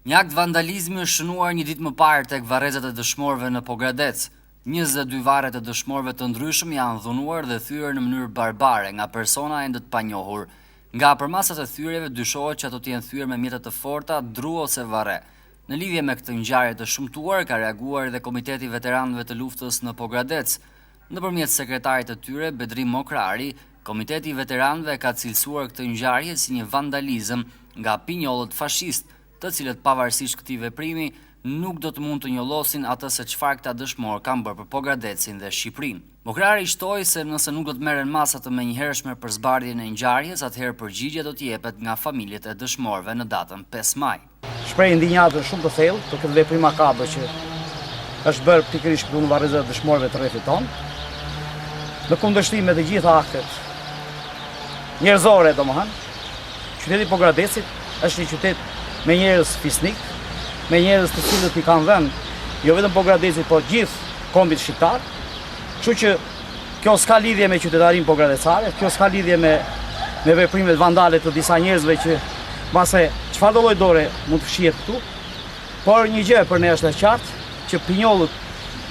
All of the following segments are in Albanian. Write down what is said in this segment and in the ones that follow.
Një akt vandalizmi është shënuar një ditë më parë tek varrezat e dëshmorëve në Pogradec. 22 varre të dëshmorëve të ndryshëm janë dhunuar dhe thyer në mënyrë barbare nga persona ende të panjohur. Nga përmasat e thyerjeve dyshohet që ato të jenë thyer me mjete të forta, dru ose varre. Në lidhje me këtë ngjarje të shëmtuar ka reaguar edhe Komiteti i Veteranëve të Luftës në Pogradec. Nëpërmjet sekretarit të tyre, Bedrim Mokrari, Komiteti i Veteranëve ka cilësuar këtë ngjarje si një vandalizëm nga pinjollët fashist, të cilët pavarësisht këtij veprimi nuk do të mund të njollosin atë se çfarë këta dëshmorë kanë bërë për Pogradecin dhe Shqipërinë. Mokrari shtoi se nëse nuk do të merren masa të menjëhershme për zbardhjen e ngjarjes, atëherë përgjigje do të jepet nga familjet e dëshmorëve në datën 5 maj. Shpreh ndinjatën shumë të thellë për këtë veprim makabër që është bërë pikërisht këtu në varrezat e dëshmorëve të rrethit tonë, në kundërshtim me të gjitha aktet njerëzore, domethënë. Qyteti i Pogradecit është një qytet me njerëz fisnik, me njerëz të cilët i kanë dhënë jo vetëm Pogradecit, por gjithë kombit shqiptar. Kështu që kjo s'ka lidhje me qytetarinë pogradecare, kjo s'ka lidhje me veprimet vandale të disa njerëzve që mbase çfarë do lloj dore mund të fshihet këtu. Por një gjë për ne është e qartë që pinjollët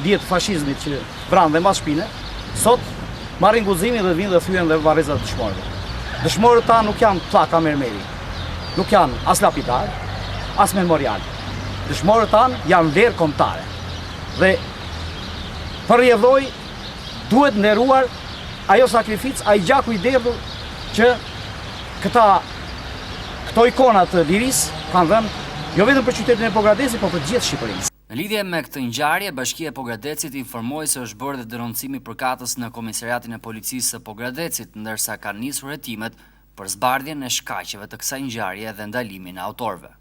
diet fashizmit që vranë dhe mbas shpine, sot marrin guximin dhe vinë dhe thyen dhe varrezat e dëshmorëve. Dëshmorët ta nuk janë pllaka mermeri, nuk janë as lapidar, as memorial. Dëshmorët tanë janë vlerë kombëtare. Dhe për rrjedhoj duhet nderuar ajo sakrificë, ai gjaku i derdhur që këto ikona të lirisë kanë dhënë jo vetëm për qytetin e Pogradecit, por për gjithë Shqipërinë. Në lidhje me këtë ngjarje, Bashkia e Pogradecit informoi se është bërë dhe denoncimi përkatës në Komisariatin e Policisë së Pogradecit, ndërsa kanë nisur hetimet për zbardhjen e shkaqeve të kësaj ngjarje dhe ndalimin e autorëve.